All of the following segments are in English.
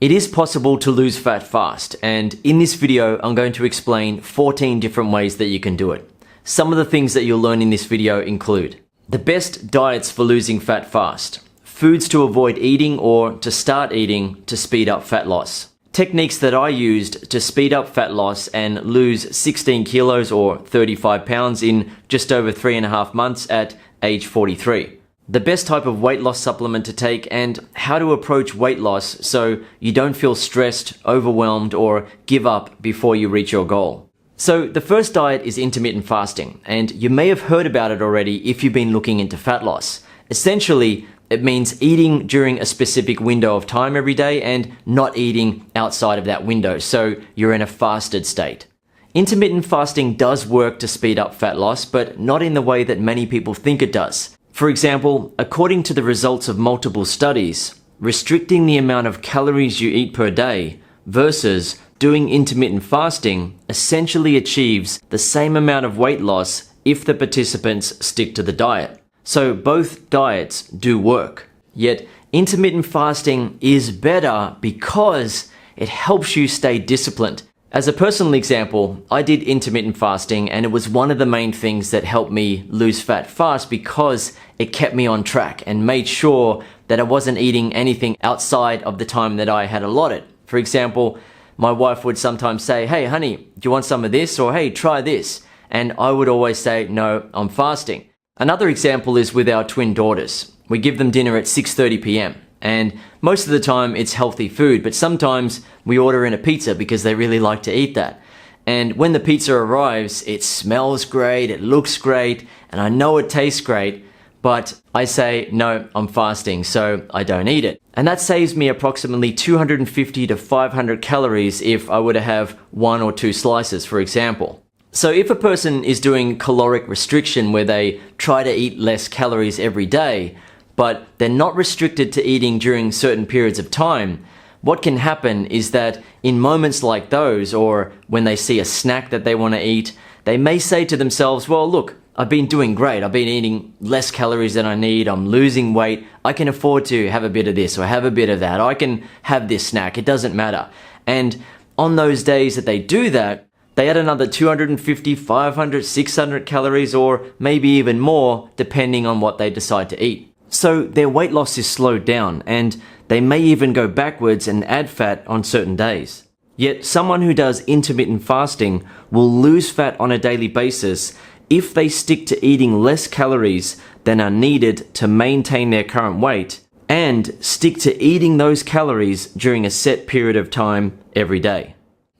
It is possible to lose fat fast, and in this video I'm going to explain 14 different ways that you can do it. Some of the things that you'll learn in this video include the best diets for losing fat fast, foods to avoid eating or to start eating to speed up fat loss, techniques that I used to speed up fat loss and lose 16 kilos or 35 pounds in just over 3.5 months at age 43. The best type of weight loss supplement to take and how to approach weight loss so you don't feel stressed, overwhelmed, or give up before you reach your goal. So the first diet is intermittent fasting, and you may have heard about it already if you've been looking into fat loss. Essentially, it means eating during a specific window of time every day and not eating outside of that window, so you're in a fasted state. Intermittent fasting does work to speed up fat loss, but not in the way that many people think it does. For example, according to the results of multiple studies, restricting the amount of calories you eat per day versus doing intermittent fasting essentially achieves the same amount of weight loss if the participants stick to the diet. So both diets do work. Yet intermittent fasting is better because it helps you stay disciplined. As a personal example, I did intermittent fasting and it was one of the main things that helped me lose fat fast because it kept me on track and made sure that I wasn't eating anything outside of the time that I had allotted. For example, my wife would sometimes say, "Hey honey, do you want some of this?" or "Hey, try this." And I would always say, "No, I'm fasting." Another example is with our twin daughters. We give them dinner at 6:30 p.m. and most of the time it's healthy food, but sometimes we order in a pizza because they really like to eat that. And when the pizza arrives, it smells great, it looks great, and I know it tastes great, but I say, "No, I'm fasting, so I don't eat it." And that saves me approximately 250 to 500 calories if I were to have 1 or 2 slices, for example. So if a person is doing caloric restriction where they try to eat less calories every day, but they're not restricted to eating during certain periods of time, what can happen is that in moments like those, or when they see a snack that they want to eat, they may say to themselves, "Well, look, I've been doing great. I've been eating less calories than I need. I'm losing weight. I can afford to have a bit of this or have a bit of that. I can have this snack. It doesn't matter." And on those days that they do that, they add another 250, 500, 600 calories, or maybe even more, depending on what they decide to eat. So their weight loss is slowed down, and they may even go backwards and add fat on certain days. Yet someone who does intermittent fasting will lose fat on a daily basis if they stick to eating less calories than are needed to maintain their current weight, and stick to eating those calories during a set period of time every day.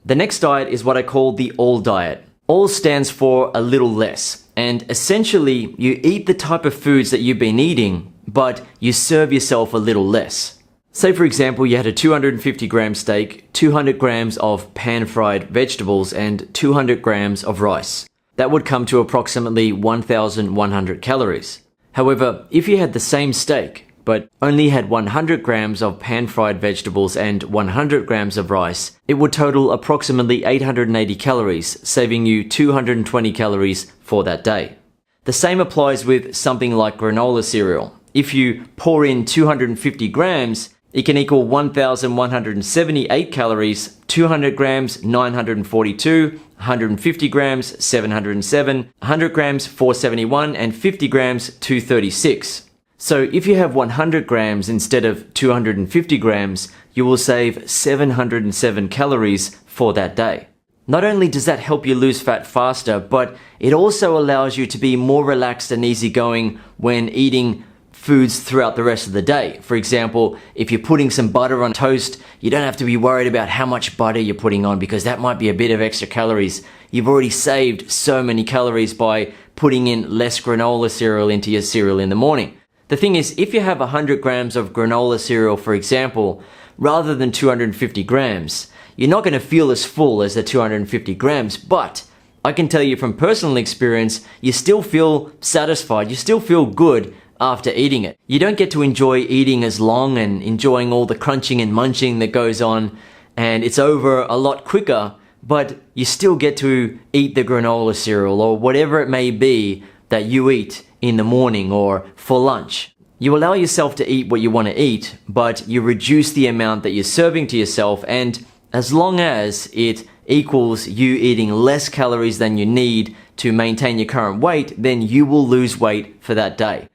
The next diet is what I call the ALL diet. ALL stands for a little less, and essentially you eat the type of foods that you've been eating, but you serve yourself a little less. Say for example you had a 250 gram steak, 200 grams of pan-fried vegetables, and 200 grams of rice. That would come to approximately 1,100 calories. However, if you had the same steak, but only had 100 grams of pan-fried vegetables and 100 grams of rice, it would total approximately 880 calories, saving you 220 calories for that day. The same applies with something like granola cereal. If you pour in 250 grams, it can equal 1,178 calories, 200 grams, 942, 150 grams, 707, 100 grams, 471, and 50 grams, 236. So if you have 100 grams instead of 250 grams, you will save 707 calories for that day. Not only does that help you lose fat faster, but it also allows you to be more relaxed and easygoing when eating foods throughout the rest of the day. For example, if you're putting some butter on toast, you don't have to be worried about how much butter you're putting on because that might be a bit of extra calories. You've already saved so many calories by putting in less granola cereal into your cereal in the morning. The thing is, if you have 100 grams of granola cereal, for example, rather than 250 grams, you're not going to feel as full as the 250 grams, but I can tell you from personal experience, you still feel satisfied, you still feel good after eating it. You don't get to enjoy eating as long and enjoying all the crunching and munching that goes on, and it's over a lot quicker, but you still get to eat the granola cereal or whatever it may be that you eat in the morning or for lunch. You allow yourself to eat what you want to eat, but you reduce the amount that you're serving to yourself, and as long as it equals you eating less calories than you need to maintain your current weight, then you will lose weight for that day.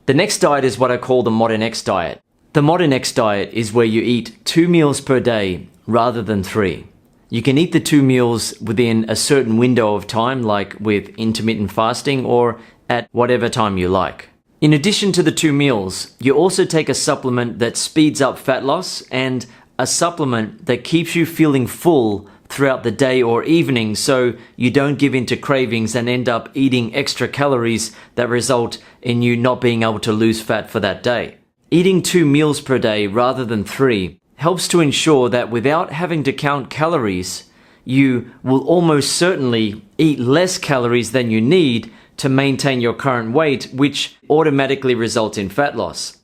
The next diet is what I call the Modern X diet. The Modern X diet is where you eat 2 meals per day rather than 3. You can eat the 2 meals within a certain window of time, like with intermittent fasting, or at whatever time you like. In addition to the 2 meals, you also take a supplement that speeds up fat loss and a supplement that keeps you feeling full throughout the day or evening, so you don't give in to cravings and end up eating extra calories that result in you not being able to lose fat for that day. Eating 2 meals per day rather than 3 helps to ensure that without having to count calories, you will almost certainly eat less calories than you need to maintain your current weight, which automatically results in fat loss.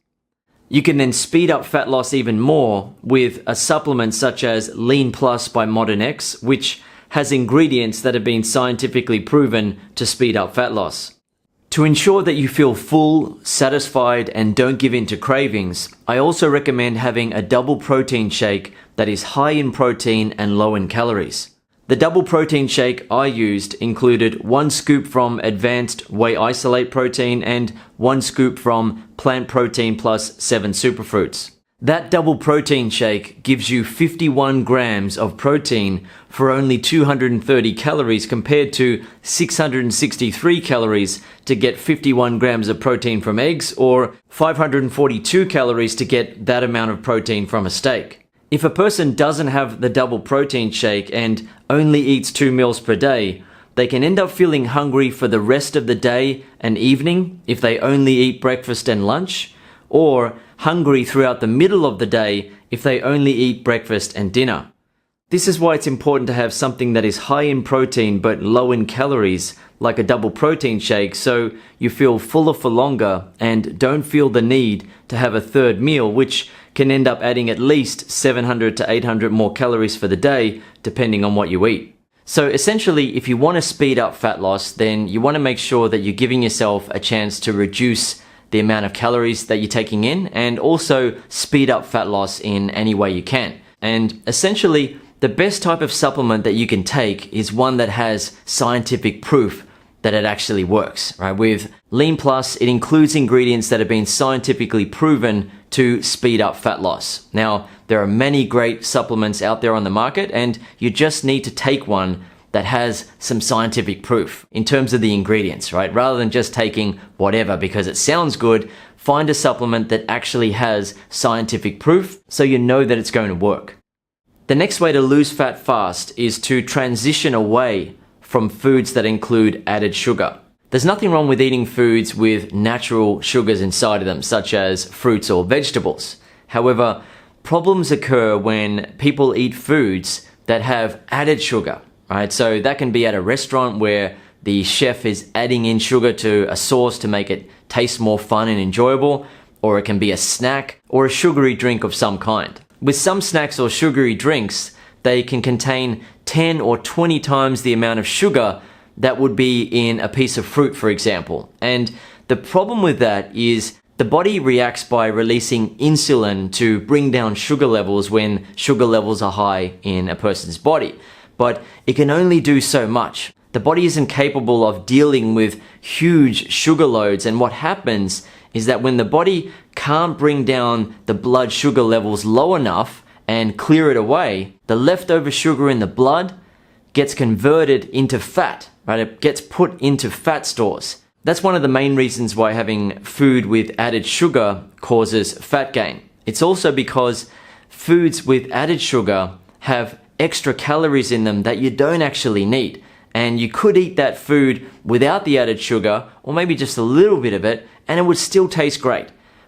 You can then speed up fat loss even more with a supplement such as Lean Plus by Modern X, which has ingredients that have been scientifically proven to speed up fat loss. To ensure that you feel full, satisfied, and don't give in to cravings, I also recommend having a double protein shake that is high in protein and low in calories. The double protein shake I used included 1 scoop from Advanced Whey Isolate Protein and 1 scoop from Plant Protein Plus 7 Superfruits. That double protein shake gives you 51 grams of protein for only 230 calories compared to 663 calories to get 51 grams of protein from eggs, or 542 calories to get that amount of protein from a steak. If a person doesn't have the double protein shake and only eats 2 meals per day, they can end up feeling hungry for the rest of the day and evening if they only eat breakfast and lunch, or hungry throughout the middle of the day if they only eat breakfast and dinner. This is why it's important to have something that is high in protein but low in calories, like a double protein shake, so you feel fuller for longer and don't feel the need to have a third meal, which can end up adding at least 700 to 800 more calories for the day, depending on what you eat. So essentially, if you want to speed up fat loss, then you want to make sure that you're giving yourself a chance to reduce the amount of calories that you're taking in and also speed up fat loss in any way you can. And essentially, the best type of supplement that you can take is one that has scientific proof that it actually works, right? With Lean Plus, it includes ingredients that have been scientifically proven to speed up fat loss. Now, there are many great supplements out there on the market, and you just need to take one that has some scientific proof in terms of the ingredients, right? Rather than just taking whatever because it sounds good, find a supplement that actually has scientific proof so you know that it's going to work. The next way to lose fat fast is to transition away from foods that include added sugar. There's nothing wrong with eating foods with natural sugars inside of them, such as fruits or vegetables. However, problems occur when people eat foods that have added sugar, right? So that can be at a restaurant where the chef is adding in sugar to a sauce to make it taste more fun and enjoyable, or it can be a snack or a sugary drink of some kind. With some snacks or sugary drinks, they can contain 10 or 20 times the amount of sugar that would be in a piece of fruit, for example. And the problem with that is the body reacts by releasing insulin to bring down sugar levels when sugar levels are high in a person's body. But it can only do so much. The body isn't capable of dealing with huge sugar loads, and what happens is that when the body can't bring down the blood sugar levels low enough and clear it away, the leftover sugar in the blood gets converted into fat, right? It gets put into fat stores. That's one of the main reasons why having food with added sugar causes fat gain. It's also because foods with added sugar have extra calories in them that you don't actually need. And you could eat that food without the added sugar, or maybe just a little bit of it, and it would still taste great.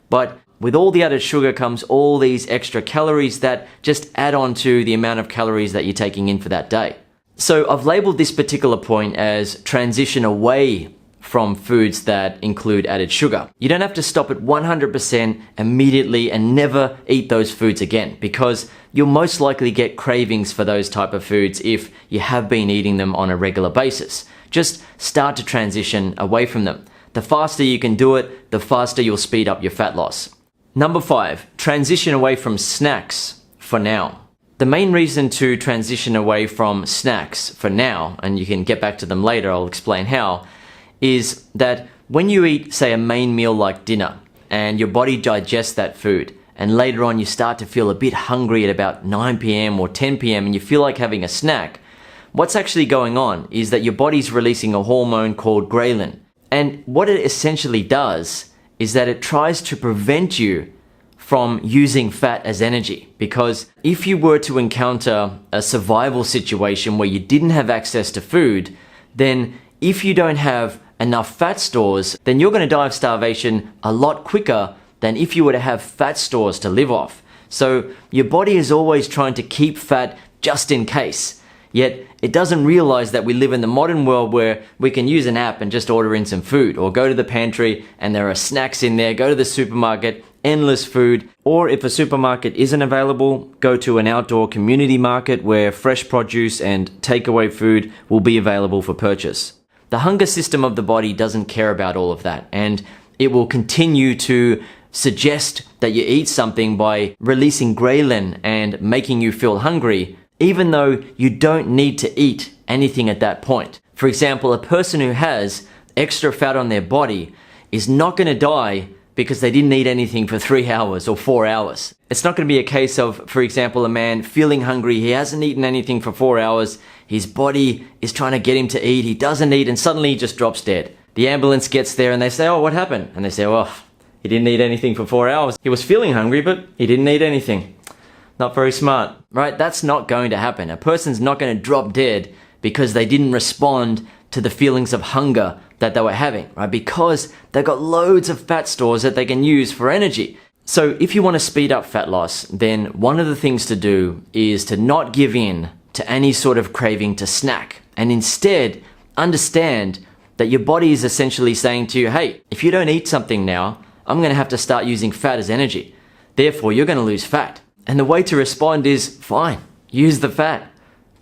But with all the added sugar comes all these extra calories that just add on to the amount of calories that you're taking in for that day. So I've labeled this particular point as transition away from foods that include added sugar. You don't have to stop at 100% immediately and never eat those foods again, because you'll most likely get cravings for those type of foods if you have been eating them on a regular basis. Just start to transition away from them. The faster you can do it, the faster you'll speed up your fat loss. Number 5, transition away from snacks for now. The main reason to transition away from snacks for now, and you can get back to them later, I'll explain how, is that when you eat, say, a main meal like dinner, and your body digests that food, and later on you start to feel a bit hungry at about 9 p.m. or 10 p.m. and you feel like having a snack, what's actually going on is that your body's releasing a hormone called ghrelin. And what it essentially does is that it tries to prevent you from using fat as energy. Because if you were to encounter a survival situation where you didn't have access to food, then if you don't have enough fat stores, then you're going to die of starvation a lot quicker than if you were to have fat stores to live off. So your body is always trying to keep fat just in case. Yet it doesn't realize that we live in the modern world where we can use an app and just order in some food, or go to the pantry and there are snacks in there, go to the supermarket, endless food, or if a supermarket isn't available, go to an outdoor community market where fresh produce and takeaway food will be available for purchase. The hunger system of the body doesn't care about all of that, and it will continue to suggest that you eat something by releasing ghrelin and making you feel hungry, even though you don't need to eat anything at that point. For example, a person who has extra fat on their body is not going to die because they didn't eat anything for 3 hours or 4 hours. It's not going to be a case of, for example, a man feeling hungry, he hasn't eaten anything for 4 hours, his body is trying to get him to eat, he doesn't eat, and suddenly he just drops dead. The ambulance gets there and they say, "Oh, what happened?" And they say, "Well, he didn't eat anything for 4 hours. He was feeling hungry, but he didn't eat anything." Not very smart, right? That's not going to happen. A person's not going to drop dead because they didn't respond to the feelings of hunger that they were having, right? Because they've got loads of fat stores that they can use for energy. So if you want to speed up fat loss, then one of the things to do is to not give in to any sort of craving to snack, and instead understand that your body is essentially saying to you, "Hey, if you don't eat something now, I'm going to have to start using fat as energy. Therefore, you're going to lose fat." And the way to respond is, fine, use the fat.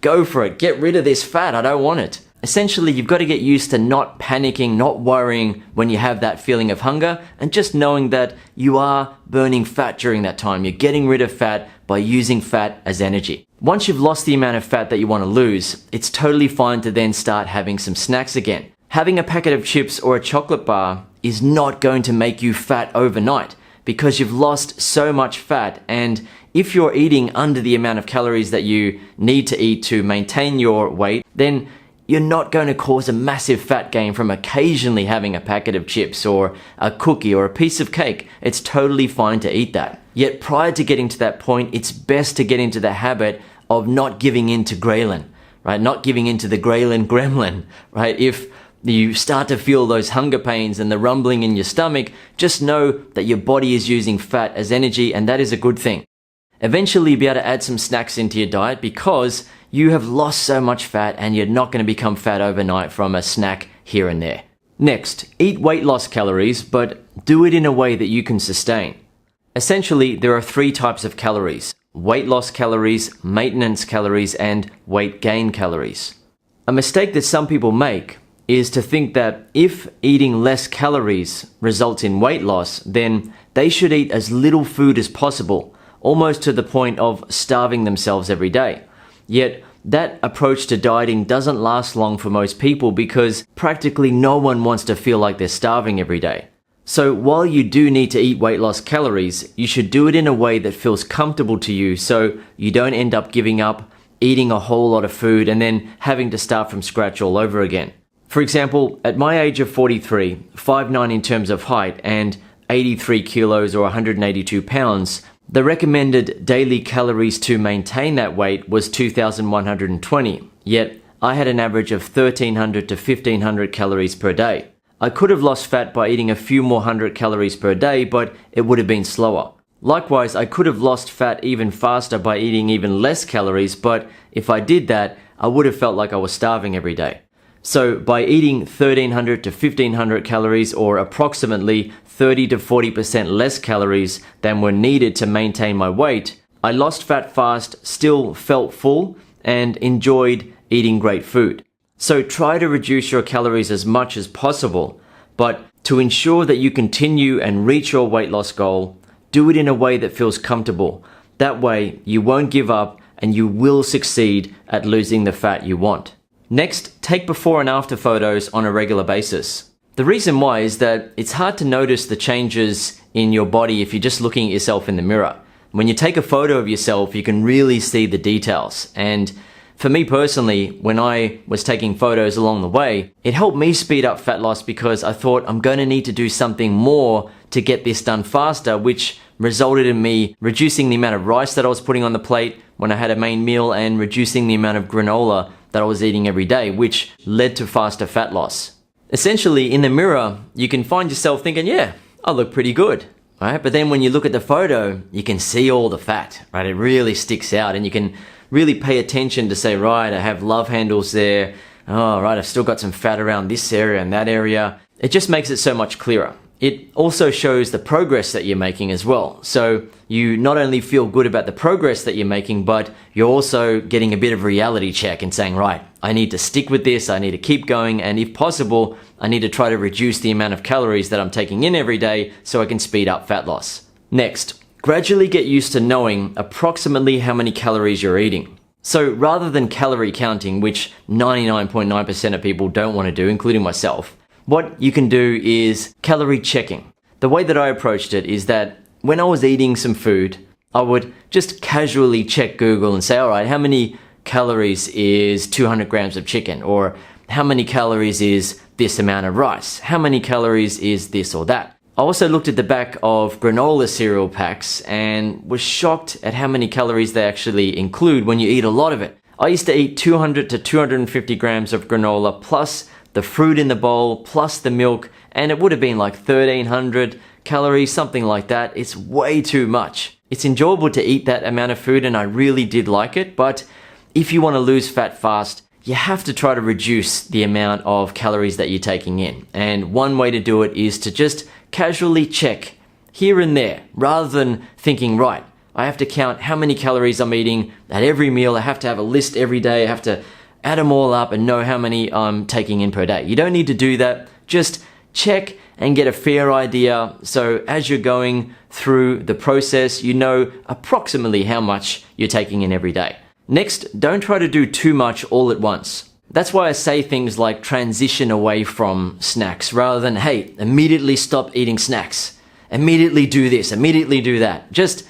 Go for it. Get rid of this fat. I don't want it. Essentially, you've got to get used to not panicking, not worrying when you have that feeling of hunger, and just knowing that you are burning fat during that time. You're getting rid of fat by using fat as energy. Once you've lost the amount of fat that you want to lose, it's totally fine to then start having some snacks again. Having a packet of chips or a chocolate bar is not going to make you fat overnight, because you've lost so much fat, and if you're eating under the amount of calories that you need to eat to maintain your weight, then you're not going to cause a massive fat gain from occasionally having a packet of chips or a cookie or a piece of cake. It's totally fine to eat that. Yet prior to getting to that point, it's best to get into the habit of not giving in to ghrelin, right? Not giving in to the ghrelin gremlin, right? If you start to feel those hunger pains and the rumbling in your stomach, just know that your body is using fat as energy, and that is a good thing. Eventually you'll be able to add some snacks into your diet because you have lost so much fat and you're not going to become fat overnight from a snack here and there. Next, eat weight loss calories, but do it in a way that you can sustain. Essentially, there are 3 types of calories: weight loss calories, maintenance calories, and weight gain calories. A mistake that some people make is to think that if eating less calories results in weight loss, then they should eat as little food as possible, almost to the point of starving themselves every day. Yet, that approach to dieting doesn't last long for most people because practically no one wants to feel like they're starving every day. So while you do need to eat weight loss calories, you should do it in a way that feels comfortable to you so you don't end up giving up, eating a whole lot of food, and then having to start from scratch all over again. For example, at my age of 43, 5'9" in terms of height, and 83 kilos or 182 pounds, the recommended daily calories to maintain that weight was 2,120, yet I had an average of 1,300 to 1,500 calories per day. I could have lost fat by eating a few more hundred calories per day, but it would have been slower. Likewise, I could have lost fat even faster by eating even less calories, but if I did that, I would have felt like I was starving every day. So by eating 1,300 to 1,500 calories, or approximately 30 to 40% less calories than were needed to maintain my weight, I lost fat fast, still felt full, and enjoyed eating great food. So try to reduce your calories as much as possible, But to ensure that you continue and reach your weight loss goal, do it in a way that feels comfortable. That way, you won't give up and you will succeed at losing the fat you want. Next, take before and after photos on a regular basis. The reason why is that it's hard to notice the changes in your body if you're just looking at yourself in the mirror. When you take a photo of yourself, you can really see the details. And for me personally, when I was taking photos along the way, it helped me speed up fat loss because I thought I'm going to need to do something more to get this done faster, which resulted in me reducing the amount of rice that I was putting on the plate when I had a main meal and reducing the amount of granola that I was eating every day, which led to faster fat loss. Essentially, in the mirror, you can find yourself thinking, yeah, I look pretty good, right? But then when you look at the photo, you can see all the fat, right? It really sticks out and you can really pay attention to say, right, I have love handles there. Oh, right, I've still got some fat around this area and that area. It just makes it so much clearer. It also shows the progress that you're making as well. So you not only feel good about the progress that you're making, but you're also getting a bit of reality check and saying, right, I need to stick with this, I need to keep going, and if possible, I need to try to reduce the amount of calories that I'm taking in every day so I can speed up fat loss. Next, gradually get used to knowing approximately how many calories you're eating. So rather than calorie counting, which 99.9% of people don't want to do, including myself, what you can do is calorie checking. The way that I approached it is that when I was eating some food, I would just casually check Google and say, all right, how many calories is 200 grams of chicken? Or how many calories is this amount of rice? How many calories is this or that? I also looked at the back of granola cereal packs and was shocked at how many calories they actually include when you eat a lot of it. I used to eat 200 to 250 grams of granola plus the fruit in the bowl plus the milk, and it would have been like 1300 calories, something like that. It's way too much. It's enjoyable to eat that amount of food and I really did like it, but if you want to lose fat fast, you have to try to reduce the amount of calories that you're taking in. And one way to do it is to just casually check here and there, rather than thinking, right, I have to count how many calories I'm eating at every meal. I have to have a list every day. I have to add them all up and know how many I'm taking in per day. You don't need to do that. Just check and get a fair idea. So as you're going through the process, you know approximately how much you're taking in every day. Next, don't try to do too much all at once. That's why I say things like transition away from snacks rather than, hey, immediately stop eating snacks. Immediately do this, immediately do that. Just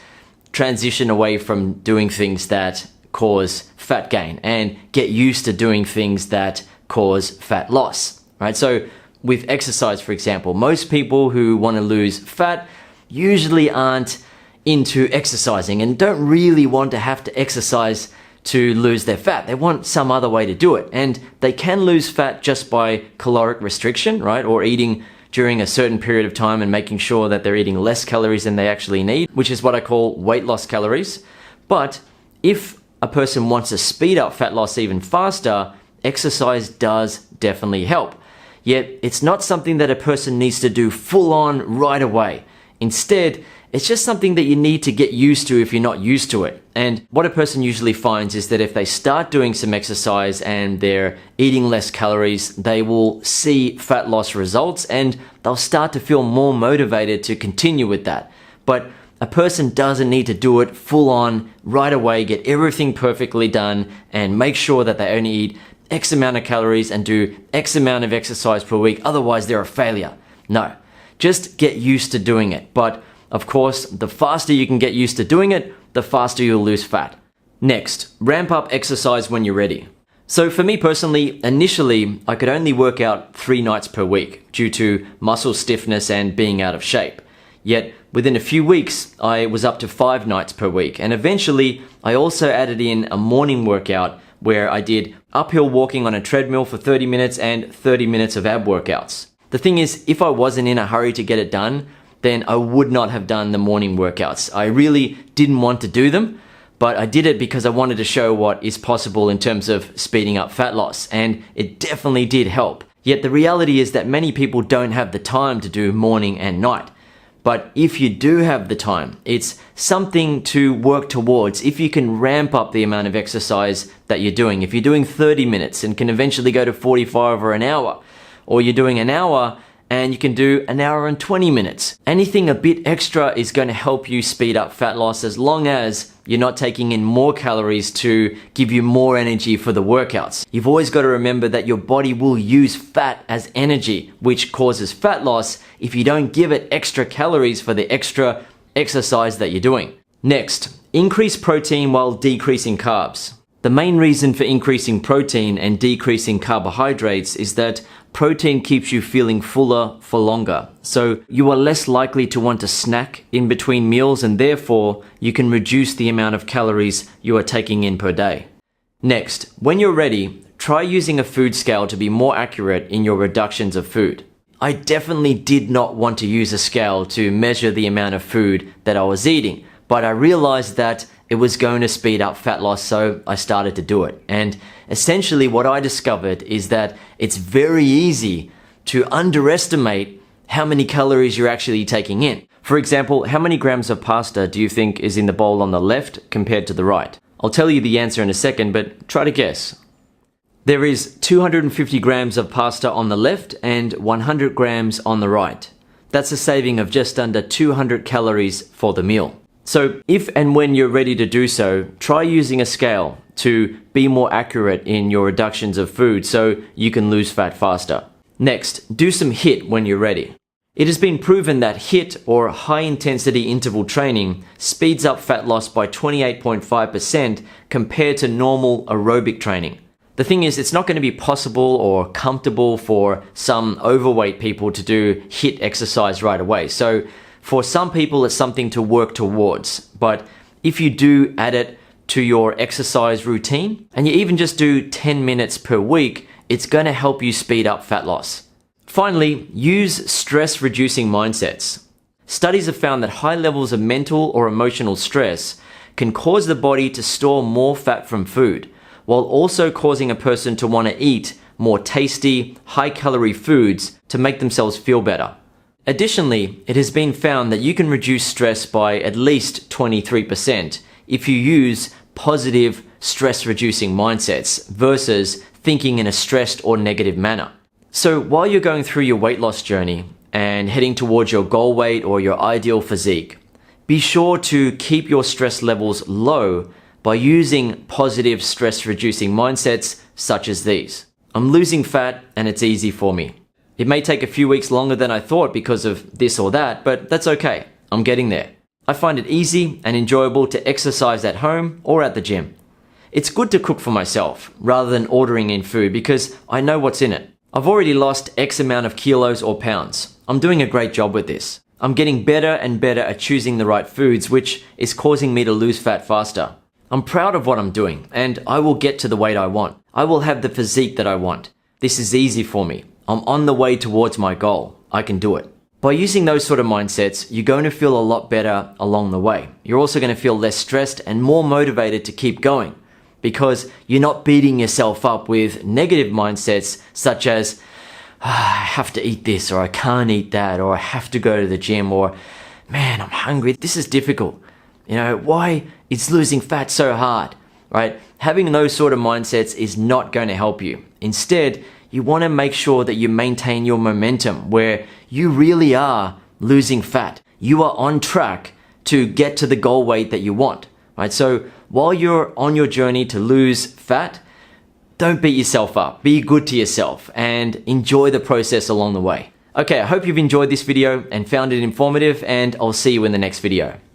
transition away from doing things that cause fat gain and get used to doing things that cause fat loss, right? So with exercise, for example, most people who want to lose fat usually aren't into exercising and don't really want to have to exercise to lose their fat. They want some other way to do it. And they can lose fat just by caloric restriction, right? Or eating during a certain period of time and making sure that they're eating less calories than they actually need, which is what I call weight loss calories. But if a person wants to speed up fat loss even faster, exercise does definitely help. Yet it's not something that a person needs to do full on right away. Instead, it's just something that you need to get used to if you're not used to it. And what a person usually finds is that if they start doing some exercise and they're eating less calories, they will see fat loss results and they'll start to feel more motivated to continue with that. But a person doesn't need to do it full on right away, get everything perfectly done and make sure that they only eat X amount of calories and do X amount of exercise per week. Otherwise, they're a failure. No, just get used to doing it. But of course, the faster you can get used to doing it, the faster you'll lose fat. Next, ramp up exercise when you're ready. So for me personally, initially, I could only work out 3 nights per week due to muscle stiffness and being out of shape. Yet within a few weeks, I was up to 5 nights per week. And eventually, I also added in a morning workout where I did uphill walking on a treadmill for 30 minutes and 30 minutes of ab workouts. The thing is, if I wasn't in a hurry to get it done, then I would not have done the morning workouts. I really didn't want to do them, but I did it because I wanted to show what is possible in terms of speeding up fat loss, and it definitely did help. Yet the reality is that many people don't have the time to do morning and night. But if you do have the time, it's something to work towards. If you can ramp up the amount of exercise that you're doing, if you're doing 30 minutes and can eventually go to 45 or an hour, or you're doing an hour and you can do an hour and 20 minutes. Anything a bit extra is going to help you speed up fat loss as long as you're not taking in more calories to give you more energy for the workouts. You've always got to remember that your body will use fat as energy, which causes fat loss if you don't give it extra calories for the extra exercise that you're doing. Next, increase protein while decreasing carbs. The main reason for increasing protein and decreasing carbohydrates is that protein keeps you feeling fuller for longer. So you are less likely to want to snack in between meals, and therefore you can reduce the amount of calories you are taking in per day. Next, when you're ready, try using a food scale to be more accurate in your reductions of food. I definitely did not want to use a scale to measure the amount of food that I was eating, but I realized that it was going to speed up fat loss, so I started to do it. And essentially what I discovered is that it's very easy to underestimate how many calories you're actually taking in. For example, how many grams of pasta do you think is in the bowl on the left compared to the right? I'll tell you the answer in a second, but try to guess. There is 250 grams of pasta on the left and 100 grams on the right. That's a saving of just under 200 calories for the meal. So if and when you're ready to do so, try using a scale to be more accurate in your reductions of food so you can lose fat faster. Next, do some HIIT when you're ready. It has been proven that HIIT, or high intensity interval training, speeds up fat loss by 28.5% compared to normal aerobic training. The thing is, it's not going to be possible or comfortable for some overweight people to do HIIT exercise right away. So for some people, it's something to work towards. But if you do add it to your exercise routine, and you even just do 10 minutes per week, it's going to help you speed up fat loss. Finally, use stress-reducing mindsets. Studies have found that high levels of mental or emotional stress can cause the body to store more fat from food, while also causing a person to want to eat more tasty, high-calorie foods to make themselves feel better. Additionally, it has been found that you can reduce stress by at least 23% if you use positive stress-reducing mindsets versus thinking in a stressed or negative manner. So while you're going through your weight loss journey and heading towards your goal weight or your ideal physique, be sure to keep your stress levels low by using positive stress-reducing mindsets such as these. I'm losing fat and it's easy for me. It may take a few weeks longer than I thought because of this or that, but that's okay. I'm getting there. I find it easy and enjoyable to exercise at home or at the gym. It's good to cook for myself rather than ordering in food because I know what's in it. I've already lost X amount of kilos or pounds. I'm doing a great job with this. I'm getting better and better at choosing the right foods, which is causing me to lose fat faster. I'm proud of what I'm doing, and I will get to the weight I want. I will have the physique that I want. This is easy for me. I'm on the way towards my goal. I can do it. By using those sort of mindsets, you're going to feel a lot better along the way. You're also going to feel less stressed and more motivated to keep going because you're not beating yourself up with negative mindsets such as, I have to eat this, or I can't eat that, or I have to go to the gym, or man, I'm hungry. This is difficult. Why is losing fat so hard, right? Having those sort of mindsets is not going to help you. Instead, you want to make sure that you maintain your momentum where you really are losing fat. You are on track to get to the goal weight that you want, right? So while you're on your journey to lose fat, don't beat yourself up. Be good to yourself and enjoy the process along the way. Okay, I hope you've enjoyed this video and found it informative, and I'll see you in the next video.